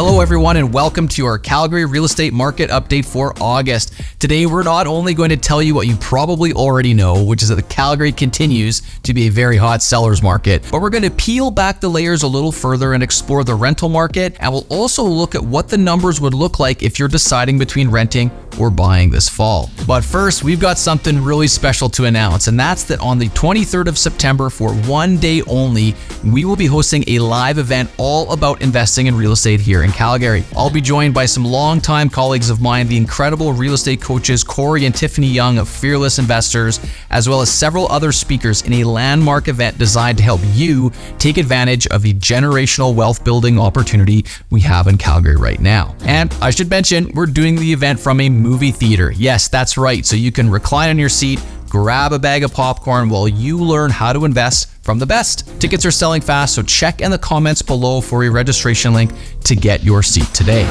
Hello everyone and welcome to our Calgary real estate market update for August. Today we're not only going to tell you what you probably already know, which is that the Calgary continues to be a very hot seller's market, but we're going to peel back the layers a little further and explore the rental market, and we'll also look at what the numbers would look like if you're deciding between renting or buying this fall. But first, we've got something really special to announce, and that's that on the 23rd of September, for one day only, we will be hosting a live event all about investing in real estate here in Calgary. I'll be joined by some longtime colleagues of mine, the incredible real estate coaches Corey and Tiffany Young of Fearless Investors, as well as several other speakers in a landmark event designed to help you take advantage of the generational wealth building opportunity we have in Calgary right now. And I should mention, we're doing the event from a movie theater. Yes, that's right. So you can recline on your seat, grab a bag of popcorn while you learn how to invest from the best. Tickets are selling fast, so check in the comments below for a registration link to get your seat today.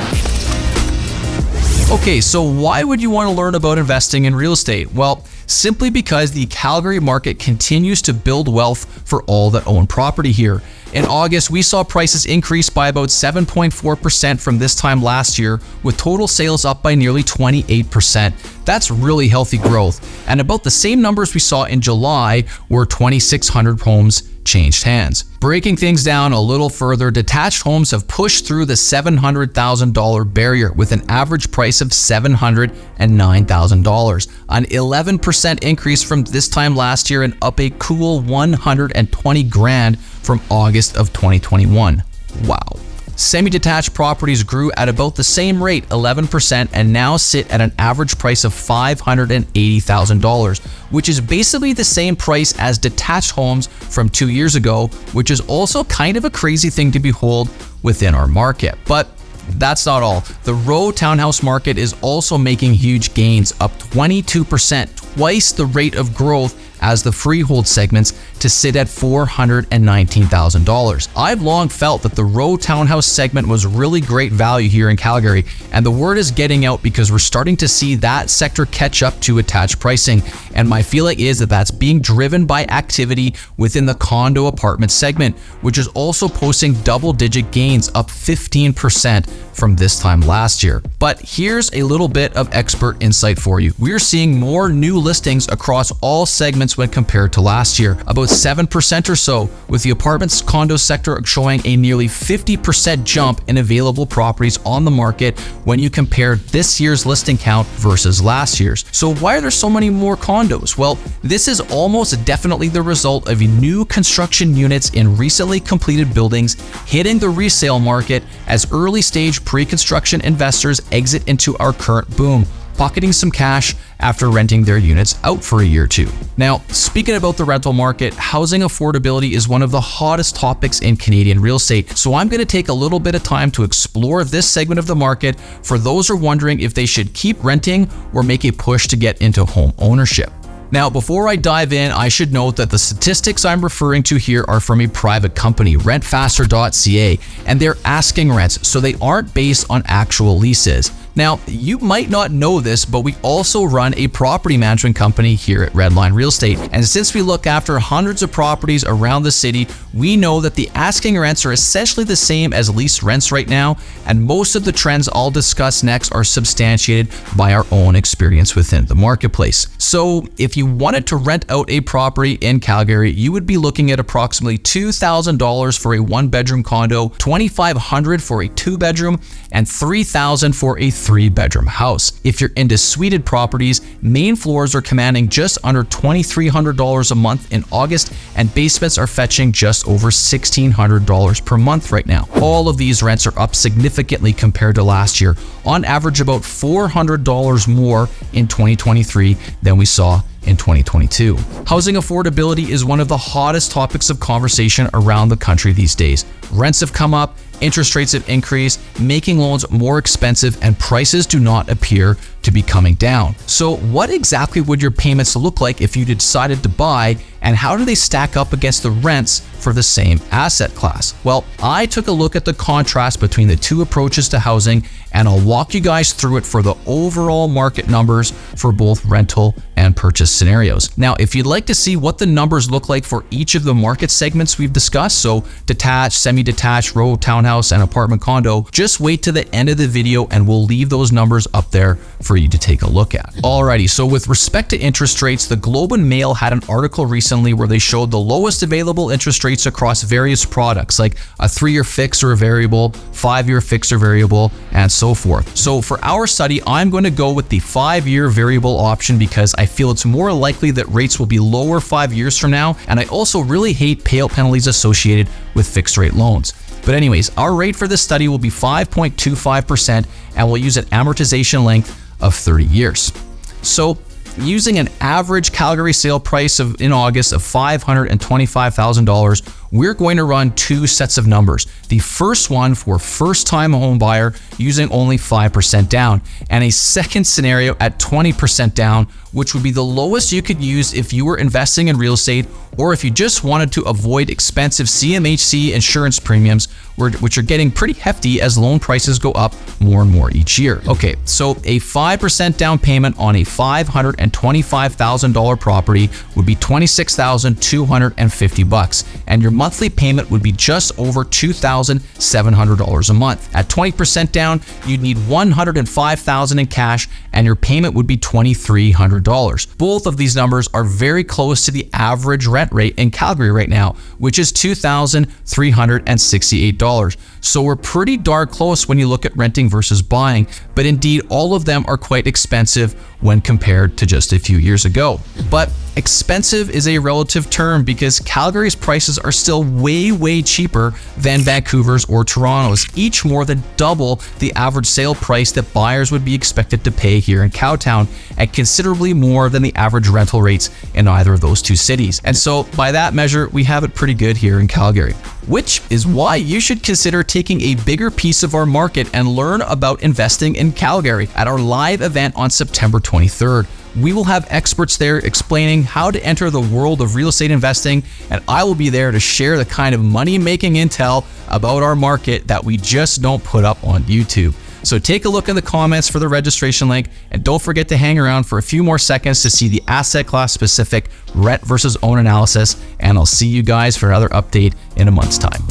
Okay, so why would you want to learn about investing in real estate? Well, simply because the Calgary market continues to build wealth for all that own property here. In August, we saw prices increase by about 7.4% from this time last year, with total sales up by nearly 28%. That's really healthy growth. And about the same numbers we saw in July, where 2,600 homes changed hands. Breaking things down a little further, detached homes have pushed through the $700,000 barrier with an average price of $709,000, an 11% increase from this time last year and up a cool $120,000 from August of 2021. Wow. Semi-detached properties grew at about the same rate, 11%, and now sit at an average price of $580,000, which is basically the same price as detached homes from 2 years ago, which is also kind of a crazy thing to behold within our market. But that's not all. The row townhouse market is also making huge gains, up 22%, twice the rate of growth as the freehold segments, to sit at $419,000. I've long felt that the row townhouse segment was really great value here in Calgary, and the word is getting out because we're starting to see that sector catch up to attached pricing. And my feeling is that that's being driven by activity within the condo apartment segment, which is also posting double-digit gains, up 15% from this time last year. But here's a little bit of expert insight for you. We're seeing more new listings across all segments when compared to last year, about 7% or so, with the apartments condo sector showing a nearly 50% jump in available properties on the market when you compare this year's listing count versus last year's. So why are there so many more condos? Well, this is almost definitely the result of new construction units in recently completed buildings hitting the resale market as early stage pre-construction investors exit into our current boom, pocketing some cash after renting their units out for a year or two. Now, speaking about the rental market, housing affordability is one of the hottest topics in Canadian real estate. So I'm going to take a little bit of time to explore this segment of the market for those who are wondering if they should keep renting or make a push to get into home ownership. Now, before I dive in, I should note that the statistics I'm referring to here are from a private company, rentfaster.ca, and they're asking rents, so they aren't based on actual leases. Now, you might not know this, but we also run a property management company here at Redline Real Estate. And since we look after hundreds of properties around the city, we know that the asking rents are essentially the same as lease rents right now. And most of the trends I'll discuss next are substantiated by our own experience within the marketplace. So if you wanted to rent out a property in Calgary, you would be looking at approximately $2,000 for a one-bedroom condo, $2,500 for a two-bedroom, and $3,000 for a three-bedroom house. If you're into suited properties, main floors are commanding just under $2,300 a month in August, and basements are fetching just over $1,600 per month right now. All of these rents are up significantly compared to last year, on average about $400 more in 2023 than we saw in 2022. Housing affordability is one of the hottest topics of conversation around the country these days. Rents have come up, interest rates have increased, making loans more expensive, and prices do not appear to be coming down. So what exactly would your payments look like if you decided to buy, and how do they stack up against the rents for the same asset class? Well, I took a look at the contrast between the two approaches to housing, and I'll walk you guys through it for the overall market numbers for both rental and purchase scenarios. Now, if you'd like to see what the numbers look like for each of the market segments we've discussed, so detached, semi-detached, row, townhouse, and apartment condo, just wait to the end of the video and we'll leave those numbers up there for you to take a look at. Alrighty, so with respect to interest rates, the Globe and Mail had an article recently where they showed the lowest available interest rates across various products, like a 3-year fixed or a variable, 5-year fixed or variable, and so forth. So for our study, I'm going to go with the 5-year variable option because I feel it's more likely that rates will be lower 5 years from now, and I also really hate payout penalties associated with fixed rate loans. But anyways, our rate for this study will be 5.25%, and we'll use an amortization length of 30 years. So using an average Calgary sale price in August of $525,000, we're going to run 2 sets of numbers. The first one for first-time home buyer using only 5% down, and a second scenario at 20% down, which would be the lowest you could use if you were investing in real estate or if you just wanted to avoid expensive CMHC insurance premiums, which are getting pretty hefty as loan prices go up more and more each year. Okay, so a 5% down payment on a $525,000 property would be $26,250, and your monthly payment would be just over $2,700 a month. At 20% down, you'd need $105,000 in cash, and your payment would be $2,300. Both of these numbers are very close to the average rent rate in Calgary right now, which is $2,368. So we're pretty darn close when you look at renting versus buying, but indeed all of them are quite expensive when compared to just a few years ago. But expensive is a relative term because Calgary's prices are still way cheaper than Vancouver's or Toronto's, each more than double the average sale price that buyers would be expected to pay here in Cowtown, and considerably more than the average rental rates in either of those two cities. And so by that measure, we have it pretty good here in Calgary, which is why you should consider taking a bigger piece of our market and learn about investing in Calgary at our live event on September 23rd. We will have experts there explaining how to enter the world of real estate investing, and I will be there to share the kind of money-making intel about our market that we just don't put up on YouTube. So take a look in the comments for the registration link, and don't forget to hang around for a few more seconds to see the asset class specific rent versus own analysis, and I'll see you guys for another update in a month's time.